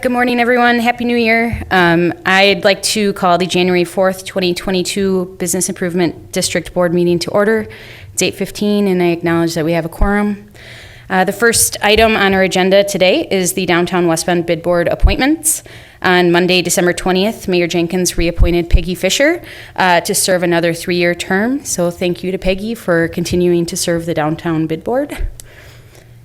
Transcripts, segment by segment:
Good morning, everyone. Happy New Year. I'd like to call the January 4th, 2022 Business Improvement District Board meeting to order. It's 8:15, and I acknowledge that we have a quorum. The first item on our agenda today is the Downtown West Bend Bid Board appointments. On Monday, December 20th, Mayor Jenkins reappointed Peggy Fisher to serve another 3-year term. So thank you to Peggy for continuing to serve the Downtown Bid Board.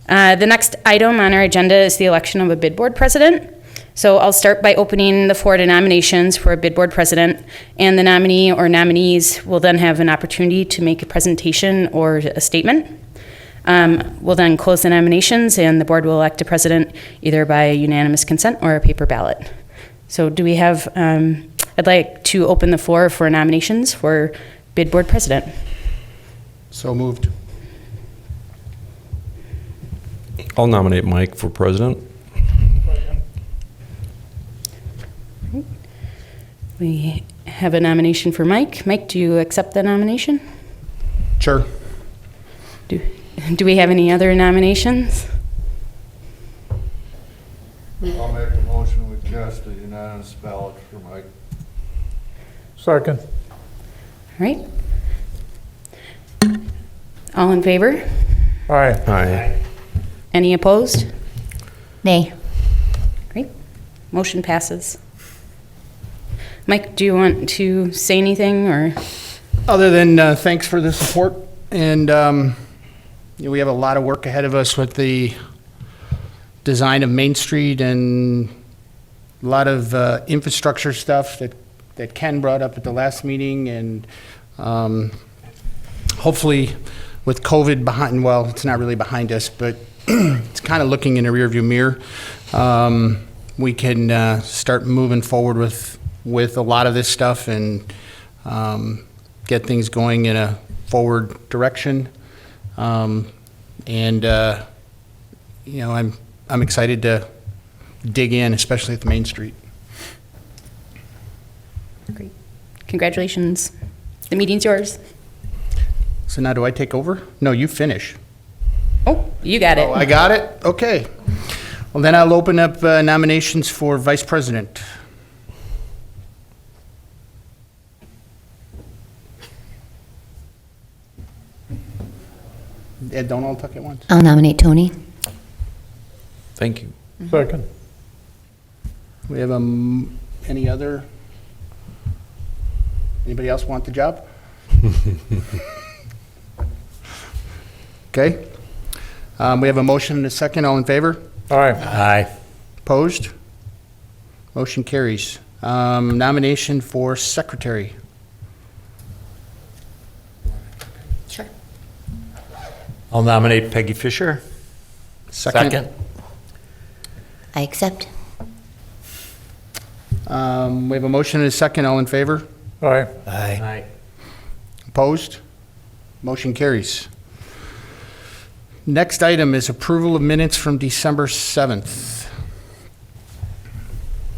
The next item on our agenda is the election of a bid board president. So I'll start by opening the floor to nominations for a bid board president, and the nominee or nominees will then have an opportunity to make a presentation or a statement. We'll then close the nominations, and the board will elect a president either by unanimous consent or a paper ballot. So do we have, I'd like to open the floor for nominations for bid board president. So moved. I'll nominate Mike for president. We have a nomination for Mike. Mike, do you accept the nomination? Sure. Do we have any other nominations? I'll make a motion we cast a unanimous ballot for Mike. Second. All right. All in favor? Aye. Aye. Any opposed? Nay. Great. Motion passes. Mike, do you want to say anything or? Other than thanks for the support, and we have a lot of work ahead of us with the design of Main Street and a lot of infrastructure stuff that Ken brought up at the last meeting, and hopefully with COVID behind, well, it's not really behind us, but it's kind of looking in a rearview mirror. We can start moving forward with a lot of this stuff and get things going in a forward direction. I'm excited to dig in, especially at the Main Street. Great. Congratulations. The meeting's yours. So now do I take over? No, you finish. Oh, you got it. Oh, I got it? Okay. Well, then I'll open up nominations for vice president. Ed, don't all talk at once. I'll nominate Tony. Thank you. Second. We have any other? Anybody else want the job? Okay. We have a motion and a second. All in favor? Aye. Aye. Opposed? Motion carries. Nomination for secretary. Sure. I'll nominate Peggy Fisher. Second. I accept. We have a motion and a second. All in favor? Aye. Aye. Opposed? Motion carries. Next item is approval of minutes from December 7th.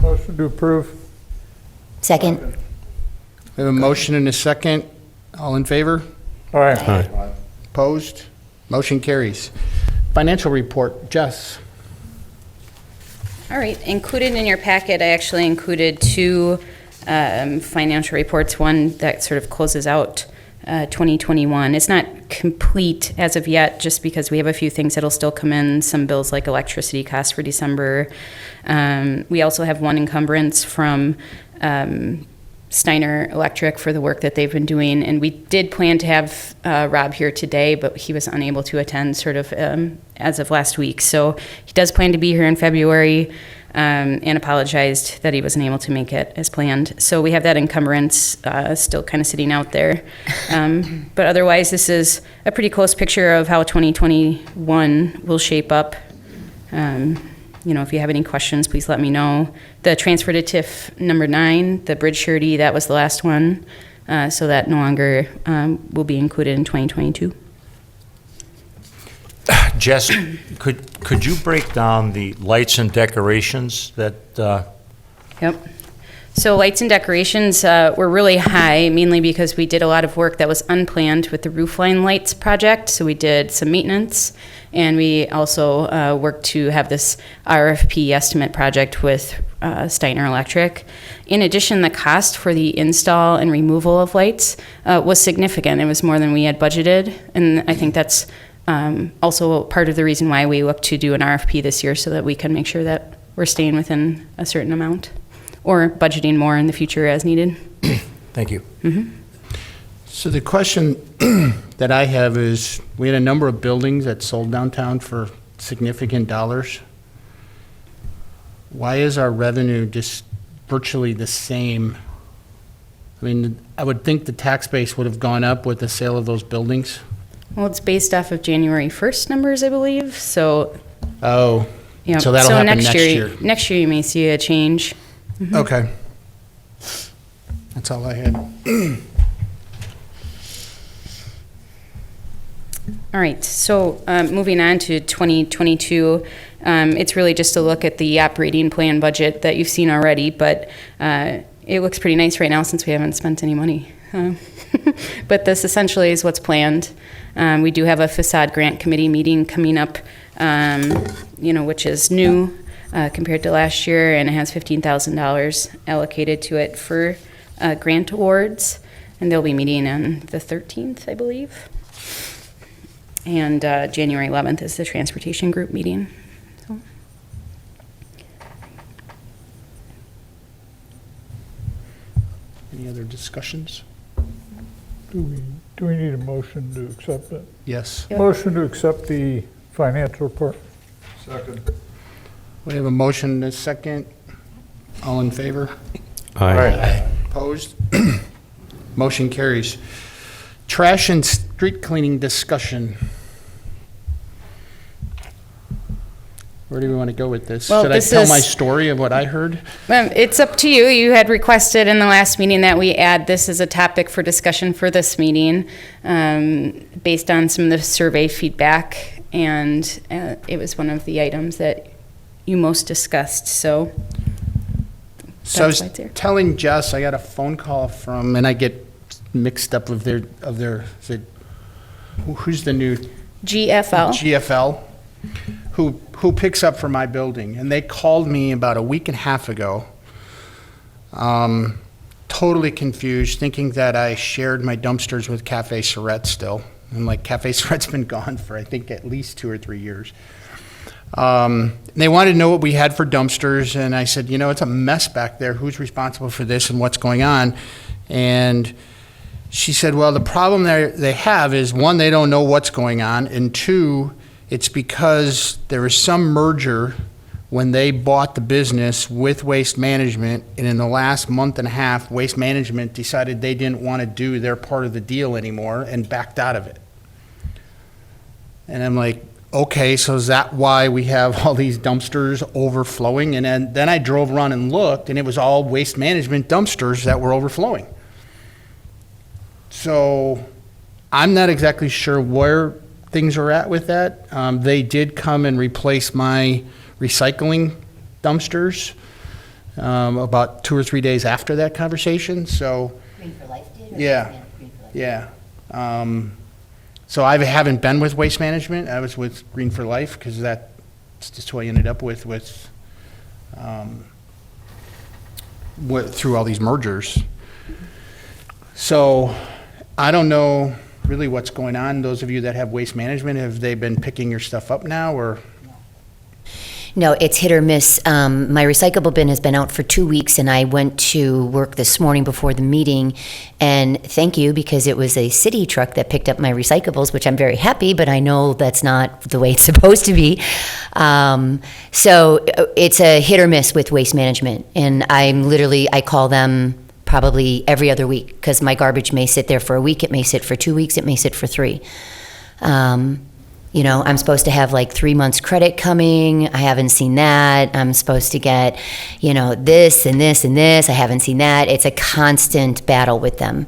Motion to approve. Second. We have a motion and a second. All in favor? Aye. Aye. Opposed? Motion carries. Financial report, Jess. All right. Included in your packet, I actually included two financial reports. One that sort of closes out 2021. It's not complete as of yet, just because we have a few things that'll still come in, some bills like electricity costs for December. We also have one encumbrance from Steiner Electric for the work that they've been doing, and we did plan to have Rob here today, but he was unable to attend sort of as of last week. So he does plan to be here in February, and apologized that he wasn't able to make it as planned. So we have that encumbrance still kind of sitting out there. But otherwise, this is a pretty close picture of how 2021 will shape up. If you have any questions, please let me know. The transfer to TIF number 9, the bridge surety, that was the last one. So that no longer will be included in 2022. Jess, could you break down the lights and decorations that, Yep. So lights and decorations were really high, mainly because we did a lot of work that was unplanned with the roofline lights project. So we did some maintenance, and we also worked to have this RFP estimate project with Steiner Electric. In addition, the cost for the install and removal of lights was significant. It was more than we had budgeted, and I think that's also part of the reason why we look to do an RFP this year, so that we can make sure that we're staying within a certain amount or budgeting more in the future as needed. Thank you. So the question that I have is, we had a number of buildings that sold downtown for significant dollars. Why is our revenue just virtually the same? I mean, I would think the tax base would have gone up with the sale of those buildings. Well, it's based off of January 1st numbers, I believe, so, Oh, yeah. so that'll happen next year. Next year, you may see a change. Okay. That's all I had. All right, so moving on to 2022, it's really just a look at the operating plan budget that you've seen already, but it looks pretty nice right now since we haven't spent any money. But this essentially is what's planned. We do have a facade grant committee meeting coming up, which is new compared to last year, and it has $15,000 allocated to it for grant awards, and they'll be meeting on the 13th, I believe. And January 11th is the transportation group meeting. So. Any other discussions? Do we need a motion to accept it? Yes. Yep. Motion to accept the financial report. Second. We have a motion and a second. All in favor? Aye. Opposed? Motion carries. Trash and street cleaning discussion. Where do we want to go with this? Well, Should I this tell is- my story of what I heard? It's up to you. You had requested in the last meeting that we add this as a topic for discussion for this meeting, based on some of the survey feedback, and it was one of the items that you most discussed, so. So I was That's right there. telling Jess, I got a phone call from, and I get mixed up with is it, who's the new? GFL. GFL, who picks up for my building. And they called me about a week and a half ago, totally confused, thinking that I shared my dumpsters with Cafe Surette still. And like, Cafe Surette's been gone for, I think, at least 2 or 3 years. They wanted to know what we had for dumpsters, and I said, it's a mess back there. Who's responsible for this and what's going on? And she said, well, the problem they have is, one, they don't know what's going on, and two, it's because there was some merger when they bought the business with Waste Management, and in the last month and a half, Waste Management decided they didn't want to do their part of the deal anymore and backed out of it. And I'm like, okay, so is that why we have all these dumpsters overflowing? And then I drove around and looked, and it was all Waste Management dumpsters that were overflowing. So I'm not exactly sure where things are at with that. They did come and replace my recycling dumpsters about 2 or 3 days after that conversation, so. Green for Life did? Yeah. Green for Life? Yeah. So I haven't been with Waste Management. I was with Green for Life, because that's just who I ended up with through all these mergers. So I don't know really what's going on. Those of you that have Waste Management, have they been picking your stuff up now, or? No, it's hit or miss. My recyclable bin has been out for 2 weeks, and I went to work this morning before the meeting, and thank you, because it was a city truck that picked up my recyclables, which I'm very happy, but I know that's not the way it's supposed to be. So it's a hit or miss with Waste Management, and I call them probably every other week, because my garbage may sit there for a week, it may sit for 2 weeks, it may sit for 3. I'm supposed to have like 3 months credit coming. I haven't seen that. I'm supposed to get, this and this and this. I haven't seen that. It's a constant battle with them.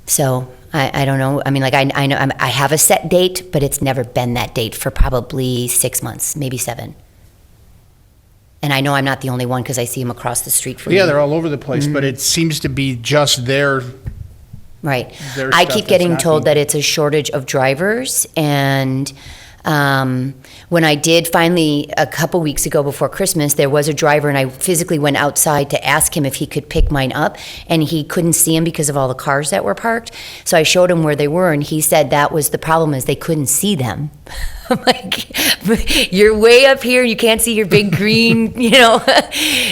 So I don't know. I mean, like I know I have a set date, but it's never been that date for probably 6 months, maybe 7. And I know I'm not the only one because I see them across the street from me. Yeah, they're all over the place, but it seems to be just their Right. Their I stuff keep that's getting not told being- that it's a shortage of drivers, and when I did finally, a couple weeks ago before Christmas, there was a driver, and I physically went outside to ask him if he could pick mine up, and he couldn't see him because of all the cars that were parked. So I showed him where they were, and he said that was the problem, is they couldn't see them. I'm like, you're way up here, you can't see your big green,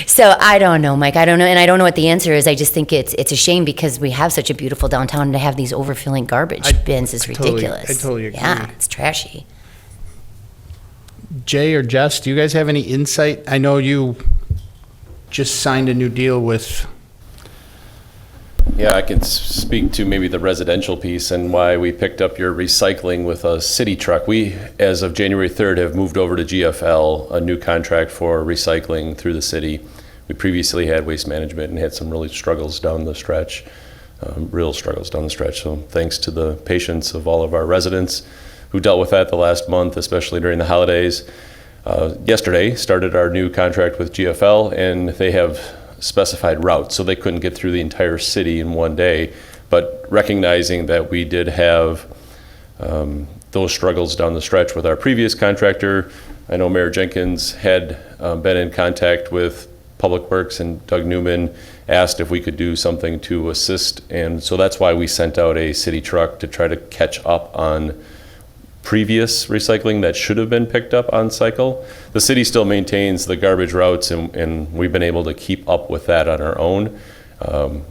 So I don't know, Mike, I don't know, and I don't know what the answer is. I just think it's a shame because we have such a beautiful downtown, and to have these overfilling garbage bins is ridiculous. I totally agree. Yeah, it's trashy. Jay or Jess, do you guys have any insight? I know you just signed a new deal with, Yeah, I can speak to maybe the residential piece and why we picked up your recycling with a city truck. We, as of January 3rd, have moved over to GFL, a new contract for recycling through the city. We previously had waste management and had some really struggles down the stretch, real struggles down the stretch. So thanks to the patience of all of our residents who dealt with that the last month, especially during the holidays. Yesterday started our new contract with GFL, and they have specified routes, so they couldn't get through the entire city in one day. But recognizing that we did have those struggles down the stretch with our previous contractor, I know Mayor Jenkins had been in contact with Public Works, and Doug Newman asked if we could do something to assist. And so that's why we sent out a city truck to try to catch up on previous recycling that should have been picked up on cycle. The city still maintains the garbage routes, and we've been able to keep up with that on our own.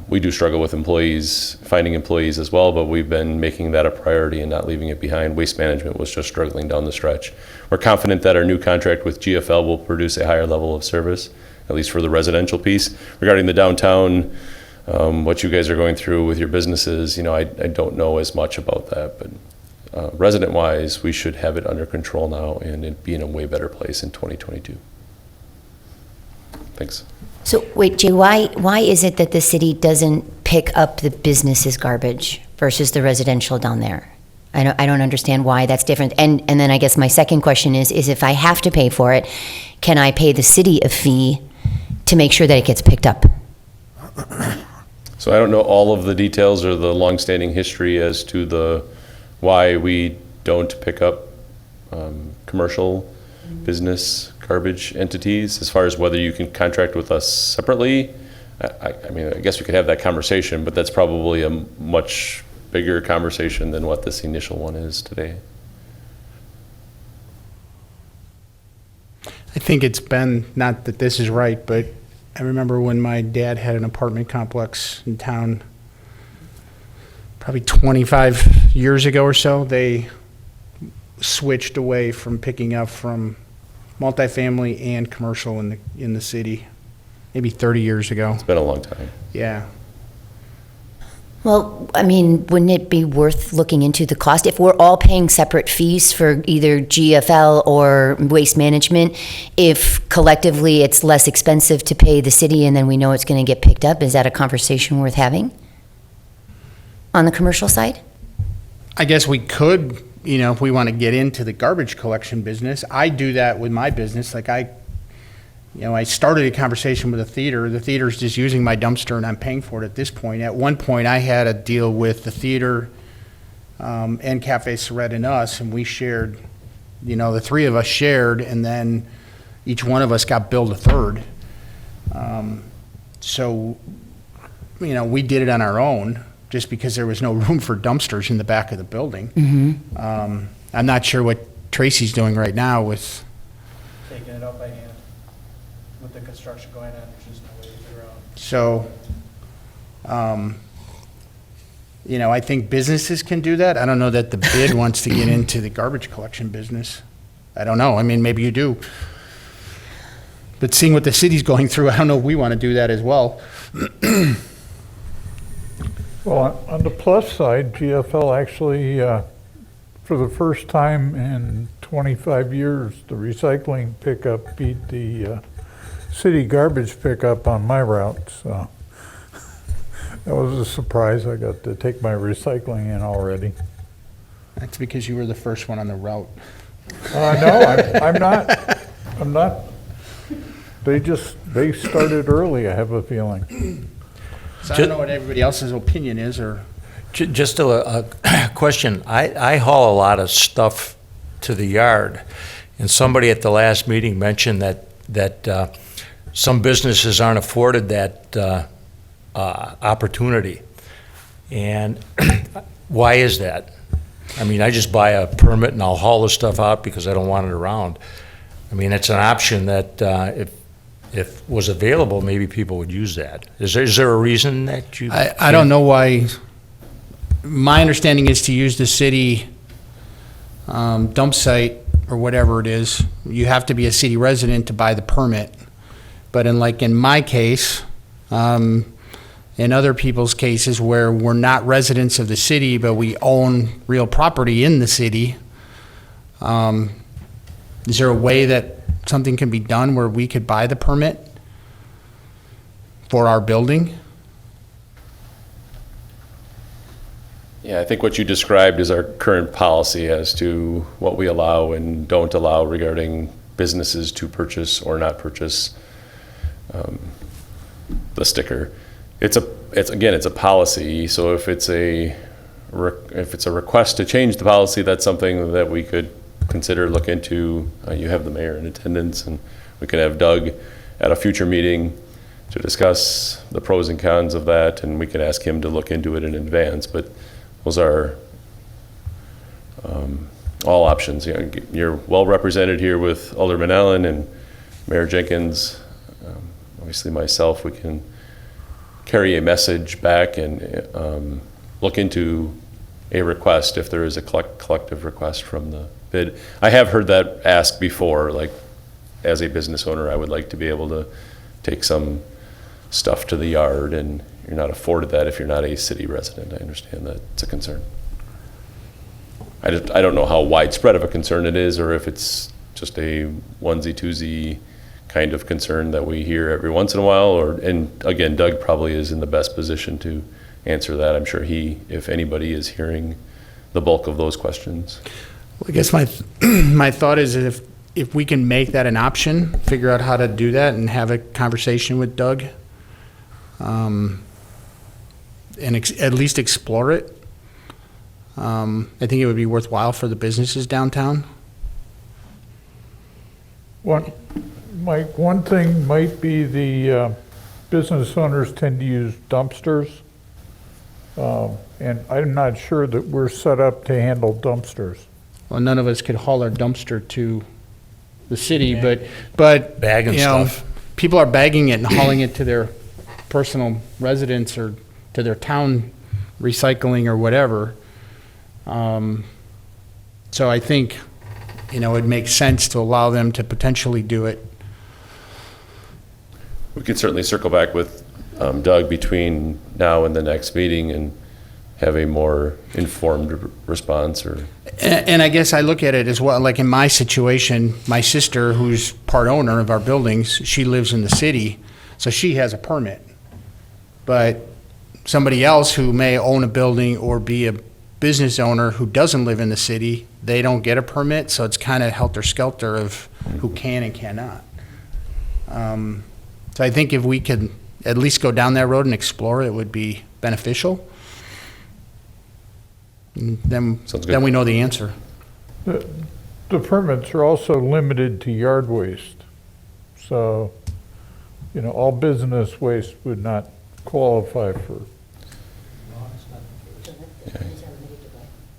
We do struggle with employees, finding employees as well, but we've been making that a priority and not leaving it behind. Waste management was just struggling down the stretch. We're confident that our new contract with GFL will produce a higher level of service, at least for the residential piece. Regarding the downtown, what you guys are going through with your businesses, I don't know as much about that, but resident-wise, we should have it under control now and it be in a way better place in 2022. Thanks. So wait, Jay, why is it that the city doesn't pick up the business's garbage versus the residential down there? I don't understand why that's different. And then I guess my second question is if I have to pay for it, can I pay the city a fee to make sure that it gets picked up? So I don't know all of the details or the longstanding history as to why we don't pick up commercial business garbage entities, as far as whether you can contract with us separately. I guess we could have that conversation, but that's probably a much bigger conversation than what this initial one is today. I think it's been, not that this is right, but I remember when my dad had an apartment complex in town, probably 25 years ago or so, they switched away from picking up from multifamily and commercial in the city, maybe 30 years ago. It's been a long time. Yeah. Well, wouldn't it be worth looking into the cost? If we're all paying separate fees for either GFL or waste management, if collectively it's less expensive to pay the city and then we know it's going to get picked up, is that a conversation worth having on the commercial side? I guess we could, if we want to get into the garbage collection business. I do that with my business. Like I started a conversation with a theater. The theater's just using my dumpster and I'm paying for it at this point. At one point, I had a deal with the theater and Cafe Surrette and us, and we shared, the three of us shared, and then each one of us got billed a third. So, we did it on our own just because there was no room for dumpsters in the back of the building. Mm-hmm. I'm not sure what Tracy's doing right now with taking it up by hand. With the construction going on, there's just no way to figure out. So, I think businesses can do that. I don't know that the bid wants to get into the garbage collection business. I don't know. Maybe you do. But seeing what the city's going through, I don't know if we want to do that as well. Well, on the plus side, GFL actually, for the first time in 25 years, the recycling pickup beat the city garbage pickup on my route, so that was a surprise. I got to take my recycling in already. That's because you were the first one on the route. No, I'm not. They started early, I have a feeling. So I don't know what everybody else's opinion is, or, Just a question. I haul a lot of stuff to the yard, and somebody at the last meeting mentioned that some businesses aren't afforded that opportunity. And why is that? I mean, I just buy a permit and I'll haul the stuff out because I don't want it around. I mean, it's an option that if was available, maybe people would use that. Is there a reason that you? I don't know why. My understanding is to use the city dump site or whatever it is. You have to be a city resident to buy the permit. But in my case, in other people's cases where we're not residents of the city, but we own real property in the city, is there a way that something can be done where we could buy the permit for our building? Yeah, I think what you described is our current policy as to what we allow and don't allow regarding businesses to purchase or not purchase the sticker. It's a policy. So if it's a request to change the policy, that's something that we could consider, look into. You have the mayor in attendance, and we could have Doug at a future meeting to discuss the pros and cons of that, and we could ask him to look into it in advance. But those are all options. You're well represented here with Alderman Allen and Mayor Jenkins. Obviously myself, we can carry a message back and look into a request if there is a collective request from the bid. I have heard that asked before, like as a business owner, I would like to be able to take some stuff to the yard, and you're not afforded that if you're not a city resident. I understand that it's a concern. I don't know how widespread of a concern it is, or if it's just a onesie twosie kind of concern that we hear every once in a while, and again, Doug probably is in the best position to answer that. I'm sure he, if anybody, is hearing the bulk of those questions. Well, I guess my thought is that if we can make that an option, figure out how to do that and have a conversation with Doug, and at least explore it, I think it would be worthwhile for the businesses downtown. Mike, one thing might be the business owners tend to use dumpsters. And I'm not sure that we're set up to handle dumpsters. Well, none of us could haul our dumpster to the city, but Bagging you know, stuff. people are bagging it and hauling it to their personal residence or to their town recycling or whatever. So I think, it makes sense to allow them to potentially do it. We could certainly circle back with Doug between now and the next meeting and have a more informed response. And I guess I look at it as well, like in my situation, my sister, who's part owner of our buildings, she lives in the city, so she has a permit. But somebody else who may own a building or be a business owner who doesn't live in the city, they don't get a permit, so it's kind of helter-skelter of who can and cannot. So I think if we could at least go down that road and explore it would be beneficial. And then we know the answer. The permits are also limited to yard waste. So, all business waste would not qualify for.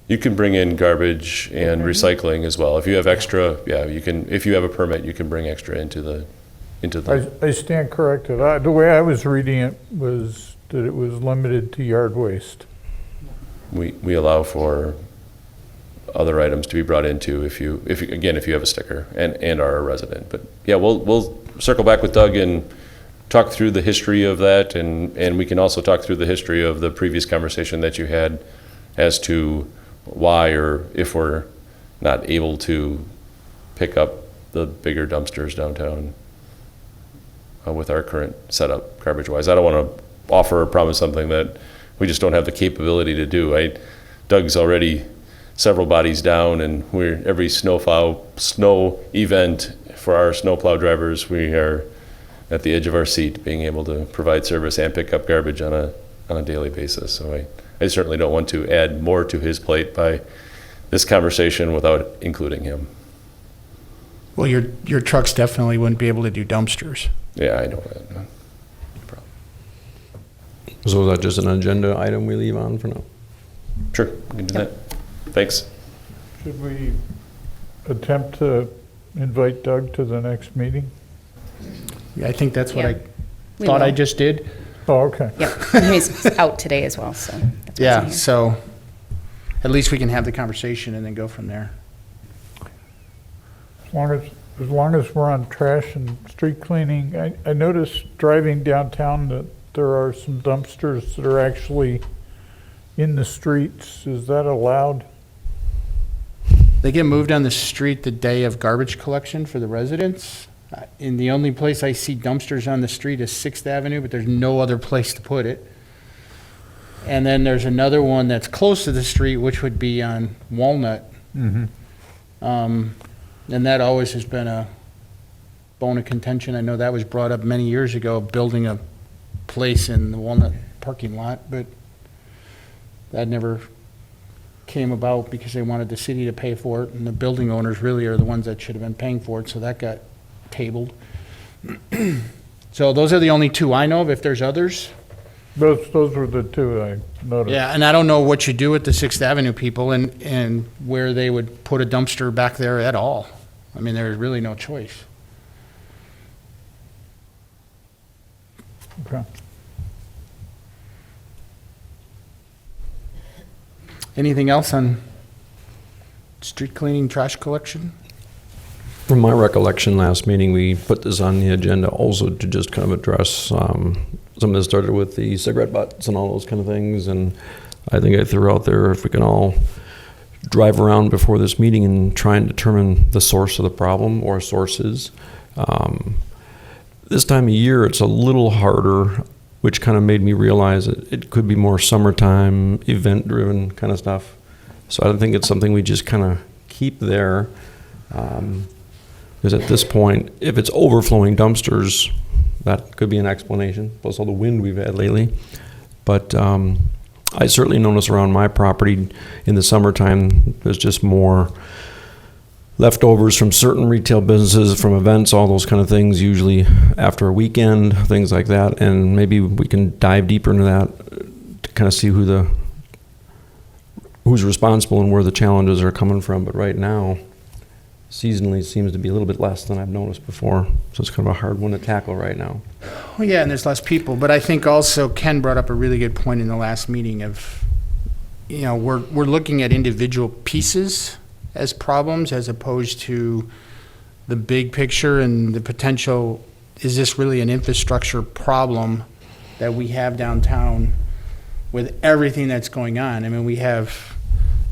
You can bring in garbage and recycling as well. If you have extra, you can. If you have a permit, you can bring extra into the. I stand corrected. The way I was reading it was that it was limited to yard waste. We allow for other items to be brought into if you have a sticker and are a resident. But yeah, we'll circle back with Doug and talk through the history of that, and we can also talk through the history of the previous conversation that you had as to why or if we're not able to pick up the bigger dumpsters downtown with our current setup garbage-wise. I don't want to offer or promise something that we just don't have the capability to do. Doug's already several bodies down, and every snow event for our snowplow drivers, we are at the edge of our seat, being able to provide service and pick up garbage on a daily basis. So I certainly don't want to add more to his plate by this conversation without including him. Well, your trucks definitely wouldn't be able to do dumpsters. Yeah, I know that. No problem. So is that just an agenda item we leave on for now? Sure, we can do that. Thanks. Should we attempt to invite Doug to the next meeting? Yeah, I think that's what Yeah, I we thought I will. just did. Oh, okay. Yep, he's out today as well, so. that's why he's Yeah, not here. so at least we can have the conversation and then go from there. As long as we're on trash and street cleaning, I noticed driving downtown that there are some dumpsters that are actually in the streets. Is that allowed? They get moved on the street the day of garbage collection for the residents. And the only place I see dumpsters on the street is 6th Avenue, but there's no other place to put it. And then there's another one that's close to the street, which would be on Walnut. Mm-hmm. And that always has been a bone of contention. I know that was brought up many years ago, building a place in the Walnut parking lot, but that never came about because they wanted the city to pay for it, and the building owners really are the ones that should have been paying for it, so that got tabled. So those are the only two I know of. If there's others. Those were the two I noticed. Yeah, and I don't know what you do with the 6th Avenue people and where they would put a dumpster back there at all. I mean, there's really no choice. Okay. Anything else on street cleaning, trash collection? From my recollection, last meeting, we put this on the agenda also to just kind of address something that started with the cigarette butts and all those kind of things. And I think I threw out there if we can all drive around before this meeting and try and determine the source of the problem or sources. This time of year, it's a little harder, which kind of made me realize it could be more summertime, event-driven kind of stuff. So I don't think it's something we just kind of keep there. Because at this point, if it's overflowing dumpsters, that could be an explanation, plus all the wind we've had lately. But I certainly notice around my property in the summertime, there's just more leftovers from certain retail businesses, from events, all those kind of things, usually after a weekend, things like that. And maybe we can dive deeper into that to kind of see who's responsible and where the challenges are coming from. But right now, seasonally, it seems to be a little bit less than I've noticed before. So it's kind of a hard one to tackle right now. Well, yeah, and there's less people, but I think also Ken brought up a really good point in the last meeting of, we're looking at individual pieces as problems as opposed to the big picture and the potential, is this really an infrastructure problem that we have downtown with everything that's going on? I mean, we have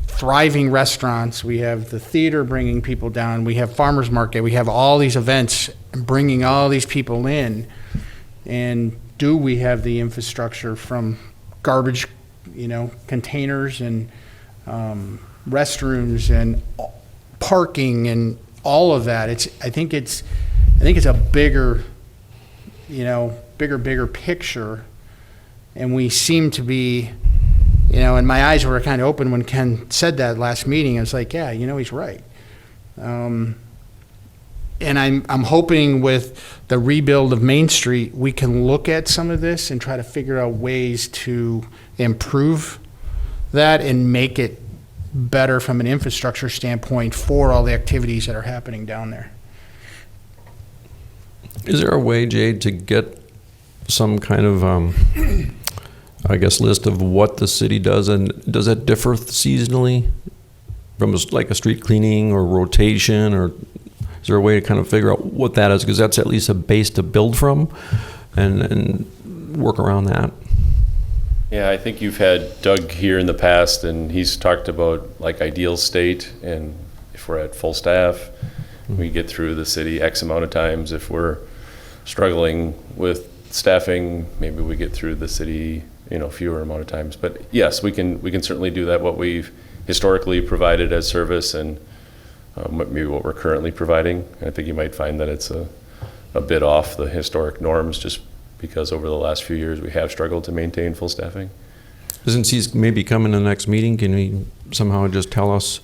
thriving restaurants, we have the theater bringing people down, we have farmers market, we have all these events bringing all these people in. And do we have the infrastructure from garbage, containers and restrooms and parking and all of that? I think it's a bigger picture, and we seem to be, and my eyes were kind of open when Ken said that last meeting. I was like, yeah, he's right. And I'm hoping with the rebuild of Main Street, we can look at some of this and try to figure out ways to improve that and make it better from an infrastructure standpoint for all the activities that are happening down there. Is there a way, Jade, to get some kind of, list of what the city does? And does that differ seasonally from like a street cleaning or rotation? Or is there a way to kind of figure out what that is? Because that's at least a base to build from and work around that. Yeah, I think you've had Doug here in the past, and he's talked about like ideal state, and if we're at full staff, we get through the city X amount of times. If we're struggling with staffing, maybe we get through the city, fewer amount of times. But yes, we can certainly do that. What we've historically provided as service, and maybe what we're currently providing. I think you might find that it's a a bit off the historic norms, just because over the last few years we have struggled to maintain full staffing. Since he's maybe coming to the next meeting, can he somehow just tell us?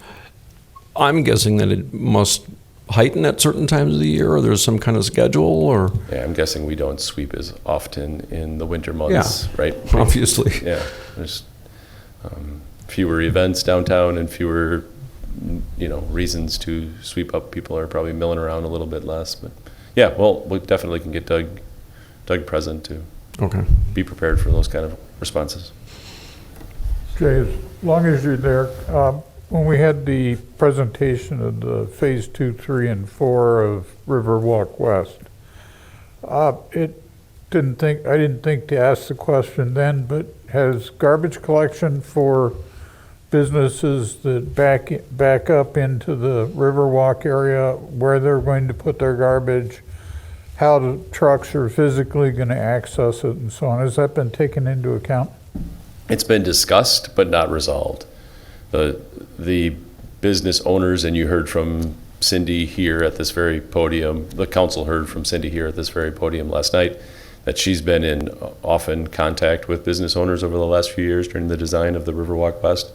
I'm guessing that it must heighten at certain times of the year, or there's some kind of schedule, or? Yeah, I'm guessing we don't sweep as often in the winter months, right? Obviously. Yeah, there's fewer events downtown and fewer, reasons to sweep up. People are probably milling around a little bit less, but yeah, well, we definitely can get Doug present to be prepared for those kind of responses. Jay, as long as you're there, when we had the presentation of the phase 2, 3, and 4 of Riverwalk West, I didn't think to ask the question then, but has garbage collection for businesses that back up into the Riverwalk area where they're going to put their garbage, how the trucks are physically going to access it and so on, has that been taken into account? It's been discussed, but not resolved. The business owners, and you heard from Cindy here at this very podium, the council heard from Cindy here at this very podium last night, that she's been in often contact with business owners over the last few years during the design of the Riverwalk West.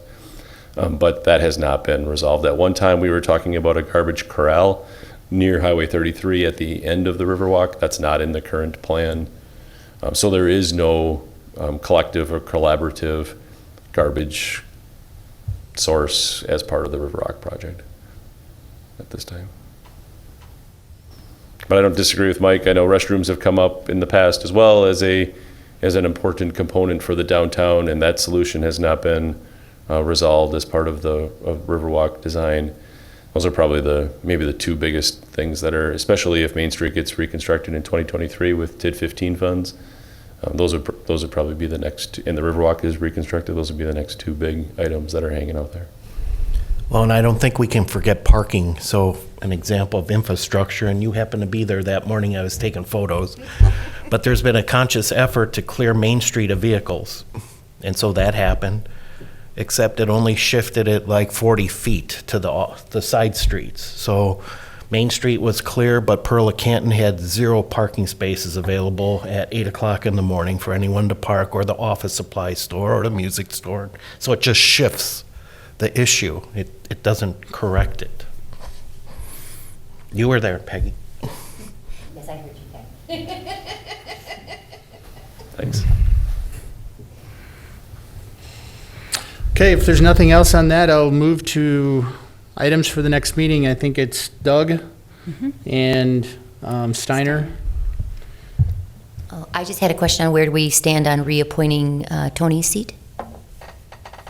But that has not been resolved. At one time, we were talking about a garbage corral near Highway 33 at the end of the Riverwalk. That's not in the current plan. So there is no collective or collaborative garbage source as part of the Riverwalk project at this time. But I don't disagree with Mike. I know restrooms have come up in the past as well as an important component for the downtown, and that solution has not been resolved as part of the Riverwalk design. Those are probably maybe the two biggest things that are, especially if Main Street gets reconstructed in 2023 with TID 15 funds. Those would probably be the next, and the Riverwalk is reconstructed, those would be the next two big items that are hanging out there. Well, and I don't think we can forget parking. So an example of infrastructure, and you happened to be there that morning, I was taking photos, but there's been a conscious effort to clear Main Street of vehicles. And so that happened, except it only shifted it like 40 feet to the side streets. So Main Street was clear, but Pearl of Canton had 0 parking spaces available at 8 o'clock in the morning for anyone to park, or the office supply store or the music store. So it just shifts the issue. It doesn't correct it. You were there, Peggy. Yes, I heard you, Peggy. Thanks. Okay, if there's nothing else on that, I'll move to items for the next meeting. I think it's Doug and Steiner. Oh, I just had a question on where do we stand on reappointing Tony's seat?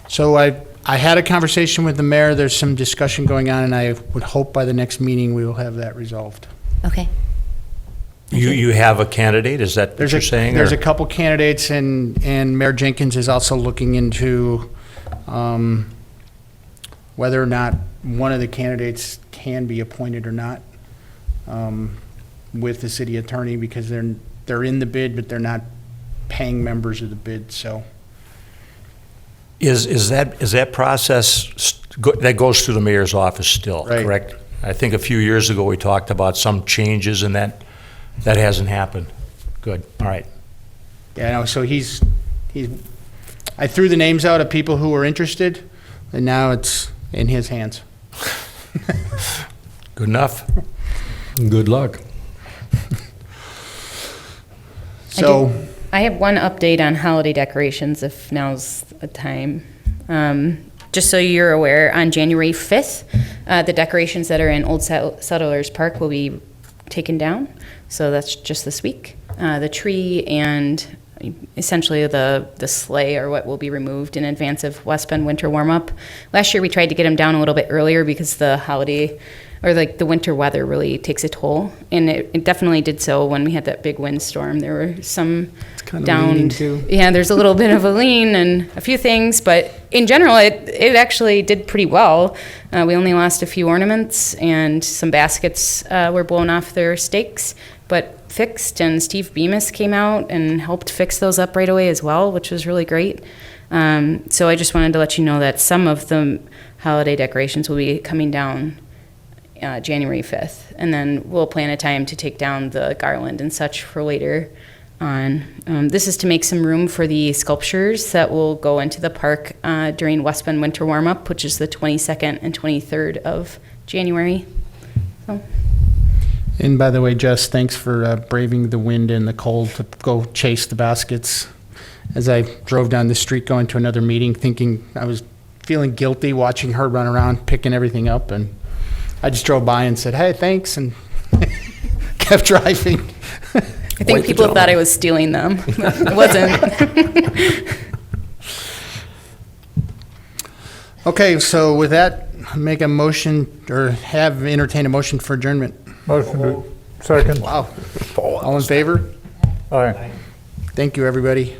So I had a conversation with the mayor. There's some discussion going on, and I would hope by the next meeting we will have that resolved. Okay. You have a candidate, is that what you're saying? There's or- a couple candidates, and Mayor Jenkins is also looking into whether or not one of the candidates can be appointed or not with the city attorney, because they're in the bid, but they're not paying members of the bid, so. Is that process, that goes through the mayor's office still, Right. correct? I think a few years ago, we talked about some changes, and that hasn't happened. Good, all right. Yeah, no, so I threw the names out of people who were interested, and now it's in his hands. Good enough. Good luck. So, I have one update on holiday decorations, if now's a time. Just so you're aware, on January 5th, the decorations that are in Old Settlers Park will be taken down. So that's just this week. The tree and essentially the sleigh are what will be removed in advance of West Bend winter warm-up. Last year we tried to get them down a little bit earlier because the holiday or like the winter weather really takes a toll, and it definitely did so when we had that big windstorm. There were some downed, too. yeah, there's a little bit of a lean and a few things, but in general it actually did pretty well. We only lost a few ornaments, and some baskets were blown off their stakes, but fixed, and Steve Bemis came out and helped fix those up right away as well, which was really great. So I just wanted to let you know that some of the holiday decorations will be coming down January 5th. And then we'll plan a time to take down the garland and such for later on. This is to make some room for the sculptures that will go into the park during West Bend Winter Warm-Up, which is the 22nd and 23rd of January. So. And by the way, Jess, thanks for braving the wind and the cold to go chase the baskets. As I drove down the street going to another meeting, thinking I was feeling guilty watching her run around picking everything up, and I just drove by and said, "Hey, thanks," and kept driving. I think people thought I was stealing them. It wasn't. Okay, so with that, make a motion or entertain a motion for adjournment. Motion to, second. Wow. All in favor? Aye. Thank you, everybody.